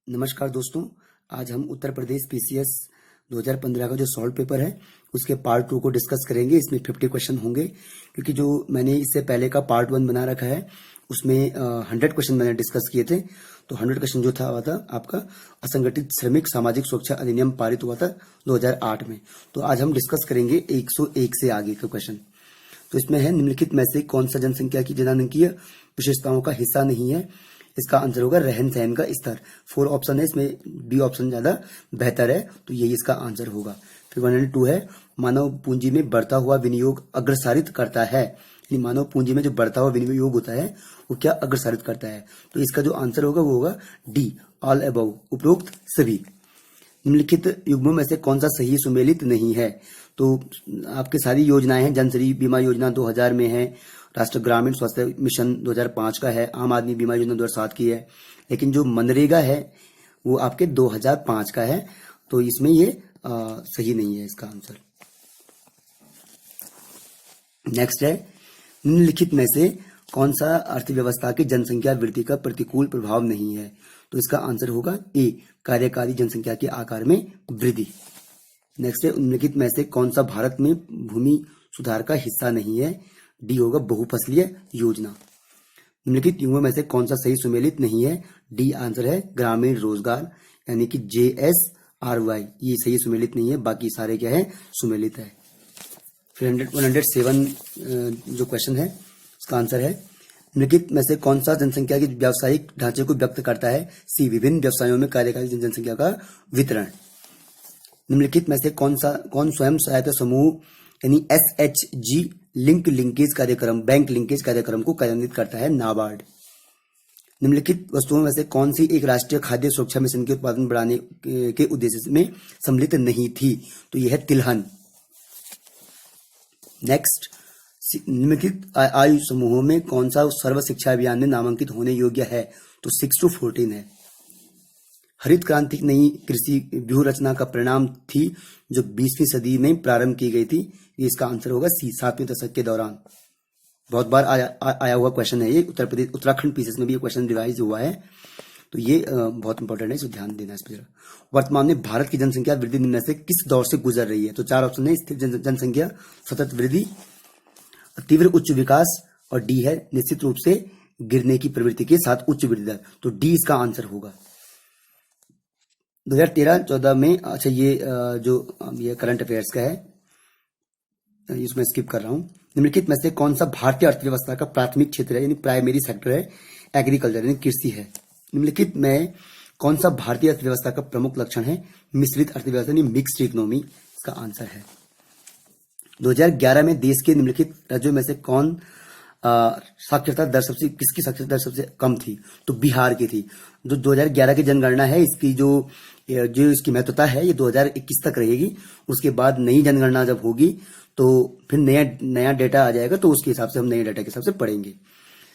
नमस्कार दोस्तों, आज हम उत्तर प्रदेश पीसीएस 2015 का जो सॉल्व पेपर है उसके पार्ट 2 को डिस्कस करेंगे। इसमें 50 क्वेश्चन होंगे, क्योंकि जो मैंने इससे पहले का पार्ट 1 बना रखा है उसमें 100 क्वेश्चन मैंने डिस्कस किए थे। तो 100 क्वेश्चन जो था हुआ था आपका असंगठित श्रमिक सामाजिक सुरक्षा अधिनियम पारित हुआ था 2008 में। तो आज हम डिस्कस करेंगे 101 से आगे के क्वेश्चन। तो इसमें है, निम्नलिखित में से कौन सा जनसंख्या की जनांकीय विशेषताओं का हिस्सा नहीं है? इसका आंसर होगा रहन सहन का स्तर। 4 ऑप्शन है, इसमें बी ऑप्शन ज्यादा बेहतर है, तो यही इसका आंसर होगा। फिर 102 है, मानव पूंजी में बढ़ता हुआ विनियोग अग्रसारित करता है। यानी मानव पूंजी में जो बढ़ता हुआ विनियोग होता है वो क्या अग्रसारित करता है? तो इसका जो आंसर होगा वो होगा डी, ऑल अबव, उपरोक्त सभी। निम्नलिखित युग्मों में से कौन सा सही सुमेलित नहीं है? तो आपके सारी योजनाएं हैं। जनश्री बीमा योजना 2000 में है, राष्ट्रीय ग्रामीण स्वास्थ्य मिशन 2005 का है, आम आदमी बीमा योजना 2007 की है, लेकिन जो मनरेगा है वो आपके 2005 का है। तो इसमें ये सही नहीं है इसका आंसर। नेक्स्ट है, निम्नलिखित में से कौन सा अर्थव्यवस्था की जनसंख्या वृद्धि का प्रतिकूल प्रभाव नहीं है? तो इसका आंसर होगा ए, कार्यकारी जनसंख्या के आकार में वृद्धि। नेक्स्ट है, निम्नलिखित में से कौन सा भारत में भूमि सुधार का हिस्सा नहीं है? डी होगा बहुफसलीय योजना। निम्नलिखित युग्मों में से कौन सा सही सुमेलित नहीं है? डी आंसर है ग्रामीण रोजगार, यानी कि JSRY, ये सही सुमेलित नहीं है, बाकी सारे क्या है, सुमेलित है। फिर 107 जो क्वेश्चन है उसका आंसर है, निम्नलिखित में से कौन सा जनसंख्या के व्यावसायिक ढांचे को व्यक्त करता है? सी, विभिन्न व्यवसायों में कार्यकारी जनसंख्या का वितरण। निम्नलिखित में से कौन स्वयं सहायता समूह यानी SHG लिंकेज कार्यक्रम, बैंक लिंकेज कार्यक्रम को कार्यान्वित करता है? नाबार्ड। निम्नलिखित वस्तुओं में से कौन सी एक राष्ट्रीय खाद्य सुरक्षा मिशन के उत्पादन बढ़ाने के उद्देश्य में सम्मिलित नहीं थी? तो यह है तिलहन। नेक्स्ट, निम्नलिखित आयु समूहों में कौन सा सर्व शिक्षा अभियान में नामांकित होने योग्य है? तो 6 to 14 है। हरित क्रांति नई कृषि व्यूह रचना का परिणाम थी जो 20वीं सदी में प्रारंभ की गई थी। ये इसका आंसर होगा सी, 7वें दशक के दौरान। बहुत बार आया हुआ क्वेश्चन है ये, उत्तराखंड पीसीएस में भी ये क्वेश्चन रिवाइज हुआ है, तो ये बहुत इंपॉर्टेंट है, इसको ध्यान देना इस पर। वर्तमान में भारत की जनसंख्या वृद्धि निम्न से किस दौर से गुजर रही है? तो 4 ऑप्शन है, स्थिर जनसंख्या, सतत वृद्धि, तीव्र उच्च विकास, और डी है निश्चित रूप से गिरने की प्रवृत्ति के साथ उच्च वृद्धि दर। तो डी इसका आंसर होगा। 2013-14 में, अच्छा ये करंट अफेयर्स का है, इसमें स्किप कर रहा हूं। निम्नलिखित में से कौन सा भारतीय अर्थव्यवस्था का प्राथमिक क्षेत्र है यानी प्राइमरी सेक्टर है? एग्रीकल्चर यानी कृषि है। निम्नलिखित में कौन सा भारतीय अर्थव्यवस्था का प्रमुख लक्षण है? मिश्रित अर्थव्यवस्था यानी मिक्स्ड इकोनॉमी, इसका आंसर है। 2011 में देश के निम्नलिखित राज्यों में से कौन साक्षरता दर किसकी साक्षरता दर सबसे कम थी? तो बिहार की थी। जो 2011 की जनगणना है, इसकी जो इसकी महत्वता है ये 2021 तक रहेगी। उसके बाद नई जनगणना जब होगी तो फिर नया डेटा आ जाएगा, तो उसके हिसाब से हम नए डेटा के हिसाब से पढ़ेंगे।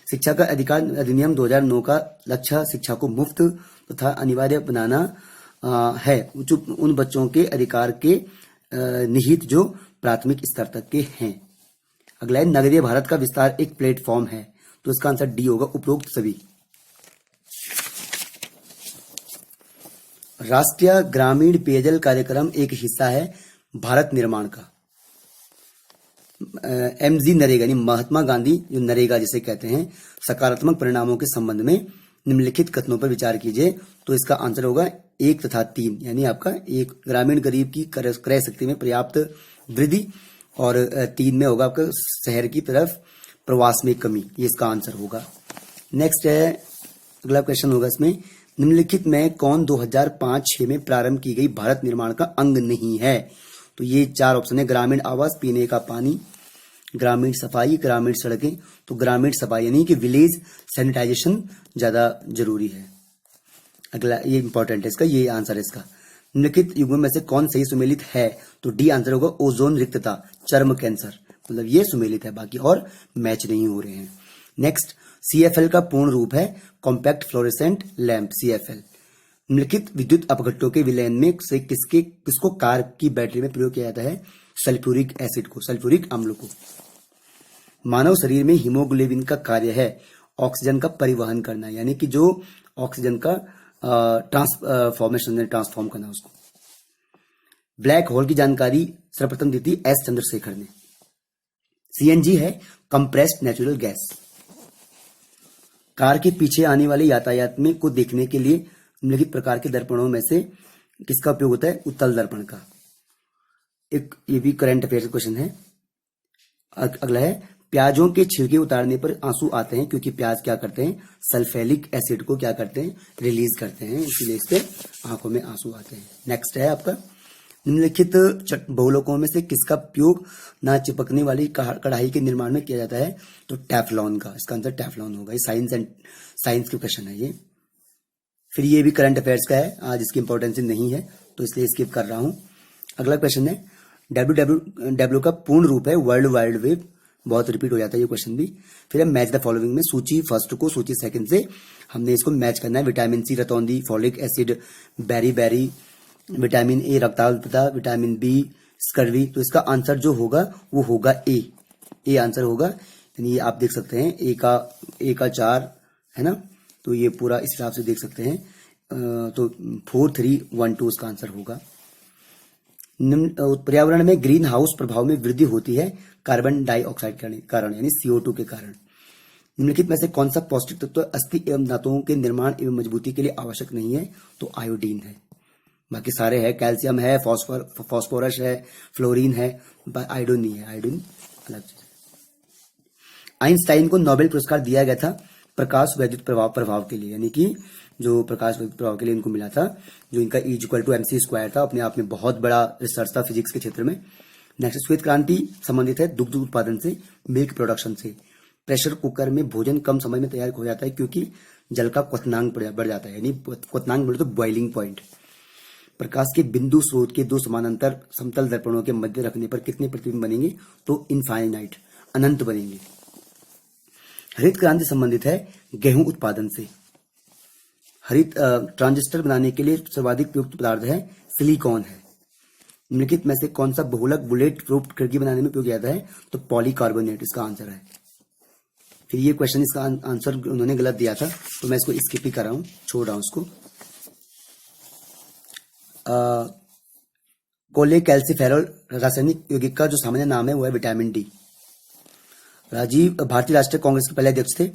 शिक्षा का अधिकार अधिनियम 2009 का लक्ष्य शिक्षा को मुफ्त तथा अनिवार्य बनाना है जो उन बच्चों के अधिकार के निहित जो प्राथमिक स्तर तक के हैं। अगला है, नगरीय भारत का विस्तार एक प्लेटफॉर्म है। तो इसका आंसर डी होगा, उपरोक्त सभी। राष्ट्रीय ग्रामीण पेयजल कार्यक्रम एक हिस्सा है भारत निर्माण का। MG नरेगा यानी महात्मा गांधी जो नरेगा जिसे कहते हैं, सकारात्मक परिणामों के संबंध में निम्नलिखित कथनों पर विचार कीजिए। तो इसका आंसर होगा 1 तथा 3, यानी आपका 1 ग्रामीण गरीब की क्रय शक्ति में पर्याप्त वृद्धि, और 3 में होगा आपका शहर की तरफ प्रवास में कमी, ये इसका आंसर होगा। नेक्स्ट है, अगला क्वेश्चन होगा इसमें, निम्नलिखित में कौन 2005-6 में प्रारंभ की गई भारत निर्माण का अंग नहीं है? तो ये 4 ऑप्शन है, ग्रामीण आवास, पीने का पानी, ग्रामीण सफाई, ग्रामीण सड़कें। तो ग्रामीण सफाई यानी कि विलेज सैनिटाइजेशन ज्यादा जरूरी है। अगला ये इंपॉर्टेंट है इसका, ये आंसर है इसका। निम्नलिखित युग्मों में से कौन सही सुमेलित है? तो डी आंसर होगा ओजोन रिक्तता, चर्म कैंसर, मतलब ये सुमेलित है, बाकी और मैच नहीं हो रहे हैं। नेक्स्ट, CFL का पूर्ण रूप है कॉम्पैक्ट फ्लोरेसेंट लैंप, CFL। निम्नलिखित विद्युत अपघट्टों के विलयन में से किसको कार की बैटरी में प्रयोग किया जाता है? सल्फ्यूरिक एसिड को, सल्फ्यूरिक अम्ल को। मानव शरीर में हीमोग्लोबिन का कार्य है ऑक्सीजन का परिवहन करना, यानी कि जो ऑक्सीजन का ट्रांसफॉर्मेशन ट्रांसफॉर्म करना उसको। ब्लैक होल की जानकारी सर्वप्रथम दी थी एस चंद्रशेखर ने। सीएनजी है कंप्रेस्ड नेचुरल गैस। कार के पीछे आने वाले यातायात में को देखने के लिए निम्नलिखित प्रकार के दर्पणों में से किसका उपयोग होता है? उत्तल दर्पण का। एक ये भी करंट अफेयर क्वेश्चन है। अगला है, प्याजों के छिलके उतारने पर आंसू आते हैं क्योंकि प्याज क्या करते हैं? सल्फेलिक एसिड को क्या करते हैं? रिलीज करते हैं, इसीलिए इससे आंखों में आंसू आते हैं। नेक्स्ट है आपका, निम्नलिखित बहुलकों में से किसका उपयोग ना चिपकने वाली कढ़ाई के निर्माण में किया जाता है? तो टेफ्लॉन का। इसका आंसर टेफ्लॉन होगा। ये साइंस के क्वेश्चन है ये। फिर ये भी करंट अफेयर्स का है, आज इसकी इंपॉर्टेंस नहीं है तो इसलिए स्किप कर रहा हूं। अगला क्वेश्चन है, डब्ल्यू का पूर्ण रूप है वर्ल्ड वाइड वेब। बहुत रिपीट हो जाता है ये क्वेश्चन भी। फिर है मैच द फॉलोइंग में सूची फर्स्ट को सूची सेकंड से हमने इसको मैच करना है। विटामिन सी रतौंधी, फॉलिक एसिड, बेरी, विटामिन ए रक्ताल्पता, विटामिन बी स्कर्वी। तो इसका आंसर जो होगा वो होगा ए आंसर होगा। यानी ये आप देख सकते हैं ए का 4 है ना, तो ये पूरा इस हिसाब से देख सकते हैं। तो 4, 3, 1, 2 इसका आंसर होगा। पर्यावरण में ग्रीन हाउस प्रभाव में वृद्धि होती है कार्बन डाइऑक्साइड के कारण यानी CO2 के कारण। निम्नलिखित में से कौन सा पौष्टिक तत्व अस्थि एवं धातुओं के निर्माण एवं मजबूती के लिए आवश्यक नहीं है? तो आयोडीन है। बाकी सारे है, कैल्शियम है, फॉस्फोरस है, फ्लोरीन है, आयोडीन नहीं है। आयोडीन अलग चीज है। आइंस्टाइन को नोबेल पुरस्कार दिया गया था प्रकाश वैद्युत प्रभाव के लिए, यानी कि जो प्रकाश वैद्युत प्रभाव के लिए इनको मिला था, जो इनका E=mc² था, अपने आप में बहुत बड़ा रिसर्च था फिजिक्स के क्षेत्र में। नेक्स्ट, श्वेत क्रांति संबंधित है दुग्ध उत्पादन से, मिल्क प्रोडक्शन से। प्रेशर कुकर में भोजन कम समय में तैयार हो जाता है क्योंकि जल का क्वथनांक बढ़ जाता है, यानी क्वथनांक बोले तो बॉइलिंग पॉइंट। प्रकाश के बिंदु स्रोत के 2 समानांतर समतल दर्पणों के मध्य रखने पर कितने प्रतिबिंब बनेंगे? तो इनफाइनाइट, अनंत बनेंगे। हरित क्रांति संबंधित है गेहूं उत्पादन से। हरित ट्रांजिस्टर बनाने के लिए सर्वाधिक प्रयुक्त पदार्थ है सिलिकॉन है। निम्नलिखित में से कौन सा बहुलक बुलेट प्रूफ खिड़की बनाने में उपयोग किया जाता है? तो पॉलीकार्बोनेट इसका आंसर है। फिर ये क्वेश्चन इसका आंसर उन्होंने गलत दिया था तो मैं इसको स्किप ही कर रहा हूं, छोड़ रहा हूं उसको। कोलेकैल्सिफेरॉल रासायनिक यौगिक का जो सामान्य नाम है वो है विटामिन डी। राजीव भारतीय राष्ट्रीय कांग्रेस के पहले अध्यक्ष थे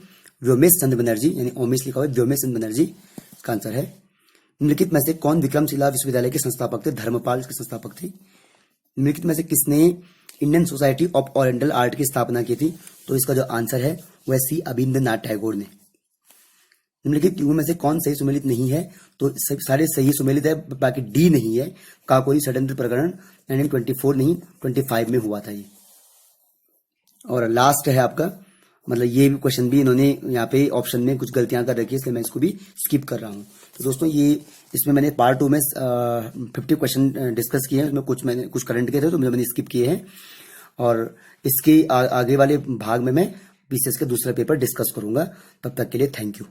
व्योमेश चंद्र बनर्जी, यानी ओमेश लिखा हुआ है व्योमेश चंद्र बनर्जी, इसका आंसर है। निम्नलिखित में से कौन विक्रमशिला विश्वविद्यालय के संस्थापक थे? धर्मपाल के संस्थापक थे। निम्नलिखित में से किसने Indian society of oriental art की स्थापना की थी? तो इसका जो आंसर है वह सी अभिन्द्रनाथ टैगोर ने। निम्नलिखित युगों में से कौन सही सुमेलित नहीं है? तो सारे सही सुमेलित है, बाकी डी नहीं है। काकोरी षड्यंत्र प्रकरण 1924 नहीं 25 में हुआ था ये। और लास्ट है आपका, मतलब ये भी क्वेश्चन भी इन्होंने यहाँ पे ऑप्शन में कुछ गलतियां कर रखी है, इसलिए मैं इसको भी स्किप कर रहा हूँ। तो दोस्तों ये इसमें मैंने पार्ट 2 में 50 क्वेश्चन डिस्कस किए हैं, उसमें मैंने कुछ करंट के थे तो मैंने स्किप किए हैं। और इसके आगे वाले भाग में मैं BCS का दूसरा पेपर डिस्कस करूंगा। तब तक के लिए थैंक यू।